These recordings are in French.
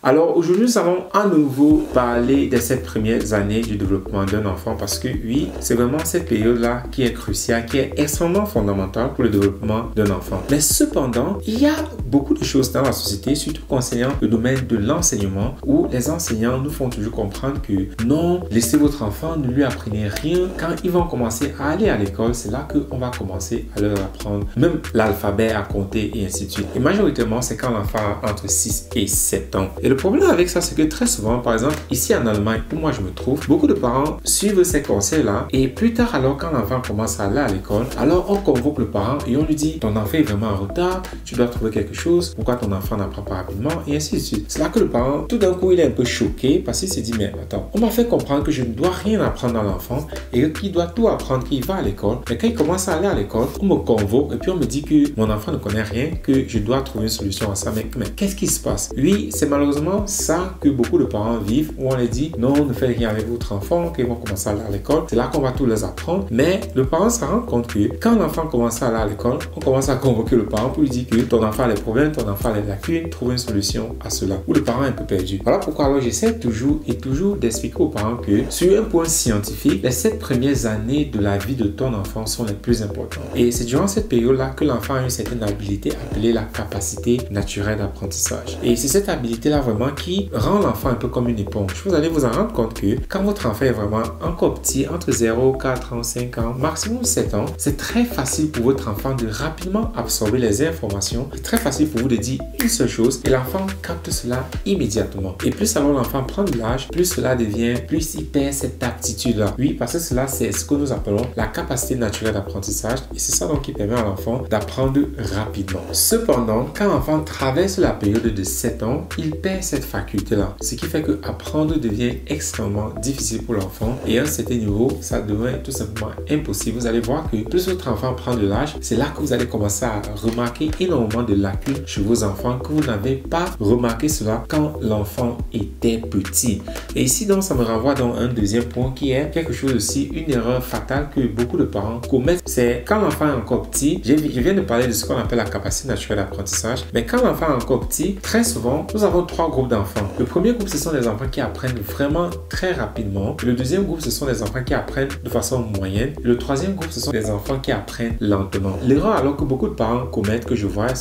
Alors aujourd'hui, nous allons à nouveau parler des 7 premières années du développement d'un enfant parce que oui, c'est vraiment cette période-là qui est cruciale, qui est extrêmement fondamentale pour le développement d'un enfant. Mais cependant, il y a beaucoup de choses dans la société, surtout concernant le domaine de l'enseignement, où les enseignants nous font toujours comprendre que non, laissez votre enfant, ne lui apprenez rien. Quand ils vont commencer à aller à l'école, c'est là qu'on va commencer à leur apprendre même l'alphabet, à compter et ainsi de suite. Et majoritairement, c'est quand l'enfant a entre 6 et 7 ans. Et le problème avec ça, c'est que très souvent, par exemple, ici en Allemagne, où moi je me trouve, beaucoup de parents suivent ces conseils-là et plus tard, alors quand l'enfant commence à aller à l'école, alors on convoque le parent et on lui dit ton enfant est vraiment en retard, tu dois trouver quelque chose, pourquoi ton enfant n'apprend pas rapidement et ainsi de suite. C'est là que le parent, tout d'un coup, il est un peu choqué parce qu'il se dit mais attends, on m'a fait comprendre que je ne dois rien apprendre à l'enfant et qu'il doit tout apprendre, qu'il va à l'école. Mais quand il commence à aller à l'école, on me convoque et puis on me dit que mon enfant ne connaît rien, que je dois trouver une solution à ça. Mais qu'est-ce qui se passe? Oui, c'est malheureusement ça que beaucoup de parents vivent, où on les dit non, ne faites rien avec votre enfant, qu'ils vont commencer à aller à l'école. C'est là qu'on va tout les apprendre. Mais le parent se rend compte que quand l'enfant commence à aller à l'école, on commence à convoquer le parent pour lui dire que ton enfant a des problèmes, ton enfant a des lacunes, trouve une solution à cela. Ou le parent est un peu perdu. Voilà pourquoi alors j'essaie toujours d'expliquer aux parents que sur un point scientifique, les 7 premières années de la vie de ton enfant sont les plus importantes. Et c'est durant cette période-là que l'enfant a une certaine habilité appelée la capacité naturelle d'apprentissage. Et c'est cette habilité-là vraiment qui rend l'enfant un peu comme une éponge. Vous allez vous en rendre compte que quand votre enfant est vraiment encore petit, entre 0, 4 ans, 5 ans, maximum 7 ans, c'est très facile pour votre enfant de rapidement absorber les informations. C'est très facile pour vous de dire une seule chose et l'enfant capte cela immédiatement. Et plus alors l'enfant prend de l'âge, plus cela devient, plus il perd cette aptitude-là. Oui, parce que cela, c'est ce que nous appelons la capacité naturelle d'apprentissage et c'est ça donc qui permet à l'enfant d'apprendre rapidement. Cependant, quand l'enfant traverse la période de 7 ans, il perd cette faculté-là. Ce qui fait que apprendre devient extrêmement difficile pour l'enfant et à un certain niveau, ça devient tout simplement impossible. Vous allez voir que plus votre enfant prend de l'âge, c'est là que vous allez commencer à remarquer énormément de lacunes chez vos enfants que vous n'avez pas remarqué cela quand l'enfant était petit. Et ici donc, ça me renvoie dans un deuxième point qui est quelque chose aussi, une erreur fatale que beaucoup de parents commettent. C'est quand l'enfant est encore petit, je viens de parler de ce qu'on appelle la capacité naturelle d'apprentissage, mais quand l'enfant est encore petit, très souvent, nous avons 3 groupes d'enfants. Le premier groupe, ce sont des enfants qui apprennent vraiment très rapidement. Le deuxième groupe, ce sont des enfants qui apprennent de façon moyenne. Le troisième groupe, ce sont des enfants qui apprennent lentement. L'erreur alors que beaucoup de parents commettent, ce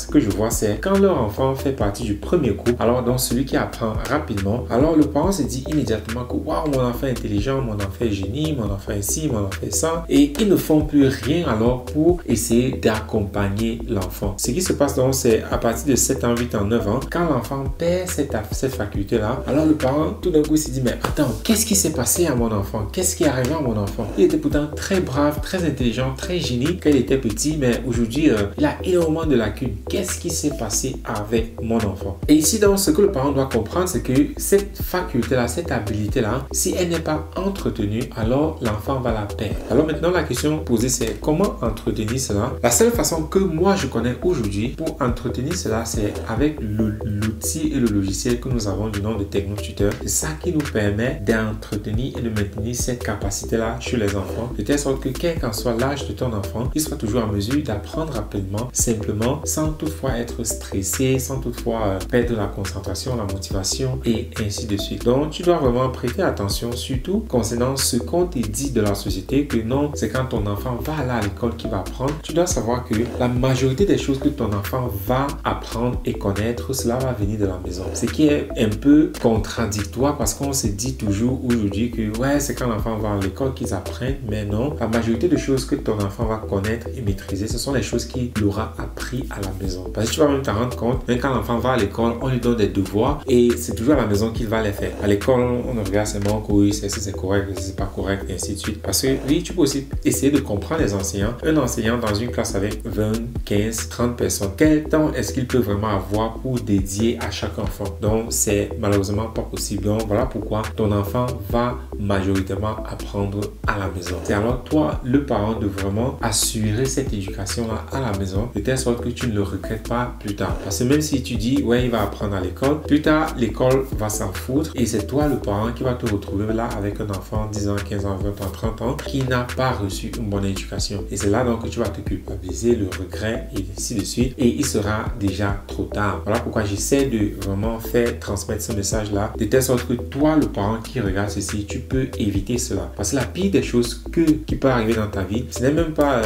que je vois, c'est quand leur enfant fait partie du premier groupe, alors donc celui qui apprend rapidement, alors le parent se dit immédiatement que waouh, mon enfant est intelligent, mon enfant est génie, mon enfant est ci, mon enfant est ça. Et ils ne font plus rien alors pour essayer d'accompagner l'enfant. Ce qui se passe donc, c'est à partir de 7 ans, 8 ans, 9 ans, quand l'enfant perd cette faculté-là, alors le parent, tout d'un coup, s'est dit, mais attends, qu'est-ce qui s'est passé à mon enfant? Qu'est-ce qui est arrivé à mon enfant? Il était pourtant très brave, très intelligent, très génie quand il était petit, mais aujourd'hui, il a énormément de lacunes. Qu'est-ce qui s'est passé avec mon enfant? Et ici, donc, ce que le parent doit comprendre, c'est que cette faculté-là, cette habilité-là, si elle n'est pas entretenue, alors l'enfant va la perdre. Alors maintenant, la question posée, c'est comment entretenir cela? La seule façon que moi, je connais aujourd'hui pour entretenir cela, c'est avec l'outil et le logiciel que nous avons du nom de TechnoTutor. C'est ça qui nous permet d'entretenir et de maintenir cette capacité-là chez les enfants, de telle sorte que quel qu'en soit l'âge de ton enfant, il soit toujours en mesure d'apprendre rapidement, simplement, sans toutefois être stressé, sans toutefois perdre la concentration, la motivation et ainsi de suite. Donc, tu dois vraiment prêter attention, surtout concernant ce qu'on te dit de la société, que non, c'est quand ton enfant va aller à l'école qu'il va apprendre. Tu dois savoir que la majorité des choses que ton enfant va apprendre et connaître, cela va venir de la maison. Ce qui est un peu contradictoire parce qu'on se dit toujours aujourd'hui que ouais, c'est quand l'enfant va à l'école qu'ils apprennent, mais non, la majorité des choses que ton enfant va connaître et maîtriser, ce sont les choses qu'il aura appris à la maison. Parce que tu vas même t'en rendre compte, même quand l'enfant va à l'école, on lui donne des devoirs et c'est toujours à la maison qu'il va les faire. À l'école, on regarde seulement que oui, c'est correct, c'est pas correct, et ainsi de suite. Parce que oui, tu peux aussi essayer de comprendre les enseignants. Un enseignant dans une classe avec 20, 15, 30 personnes, quel temps est-ce qu'il peut vraiment avoir pour dédier à chaque enfant? Donc, c'est malheureusement pas possible. Donc, voilà pourquoi ton enfant va majoritairement apprendre à la maison. C'est alors toi, le parent, de vraiment assurer cette éducation-là à la maison, de telle sorte que tu ne le regrettes pas plus tard. Parce que même si tu dis, ouais, il va apprendre à l'école, plus tard, l'école va s'en foutre et c'est toi, le parent, qui va te retrouver là avec un enfant 10 ans, 15 ans, 20 ans, 30 ans, qui n'a pas reçu une bonne éducation. Et c'est là donc que tu vas te culpabiliser, le regret et ainsi de suite. Et il sera déjà trop tard. Voilà pourquoi j'essaie de vraiment préfère transmettre ce message-là de telle sorte que toi, le parent qui regarde ceci, tu peux éviter cela. Parce que la pire des choses qui peut arriver dans ta vie, ce n'est même pas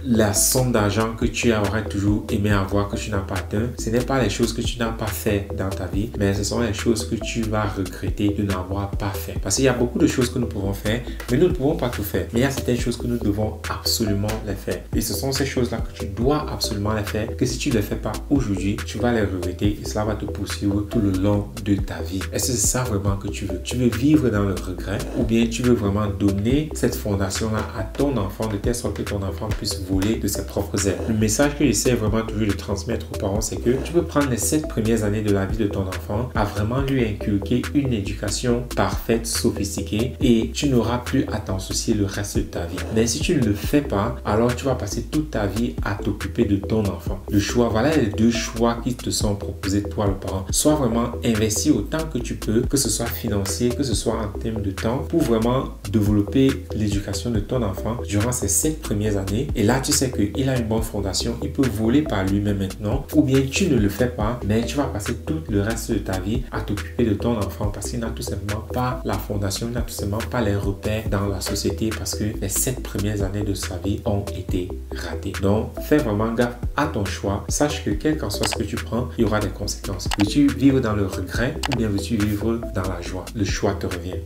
la somme d'argent que tu aurais toujours aimé avoir, que tu n'as pas atteint. Ce n'est pas les choses que tu n'as pas fait dans ta vie, mais ce sont les choses que tu vas regretter de n'avoir pas fait. Parce qu'il y a beaucoup de choses que nous pouvons faire, mais nous ne pouvons pas tout faire. Mais il y a certaines choses que nous devons absolument les faire. Et ce sont ces choses-là que tu dois absolument les faire, que si tu ne les fais pas aujourd'hui, tu vas les regretter et cela va te poursuivre tout le long de ta vie. Est-ce que c'est ça vraiment que tu veux? Tu veux vivre dans le regret ou bien tu veux vraiment donner cette fondation-là à ton enfant de telle sorte que ton enfant puisse voler de ses propres ailes? Le message que j'essaie vraiment toujours de transmettre aux parents, c'est que tu peux prendre les 7 premières années de la vie de ton enfant à vraiment lui inculquer une éducation parfaite, sophistiquée et tu n'auras plus à t'en soucier le reste de ta vie. Mais si tu ne le fais pas, alors tu vas passer toute ta vie à t'occuper de ton enfant. Le choix, voilà les 2 choix qui te sont proposés toi le parent. Soit vraiment investi autant que tu peux, que ce soit financier, que ce soit en termes de temps, pour vraiment développer l'éducation de ton enfant durant ces 7 premières années. Et là, tu sais qu'il a une bonne fondation, il peut voler par lui-même maintenant. Ou bien tu ne le fais pas, mais tu vas passer tout le reste de ta vie à t'occuper de ton enfant parce qu'il n'a tout simplement pas la fondation, il n'a tout simplement pas les repères dans la société parce que les 7 premières années de sa vie ont été ratées. Donc, fais vraiment gaffe à ton choix. Sache que quel qu'en soit ce que tu prends, il y aura des conséquences. Veux-tu vivre dans le regret ou bien veux-tu vivre dans la joie? Le choix te revient.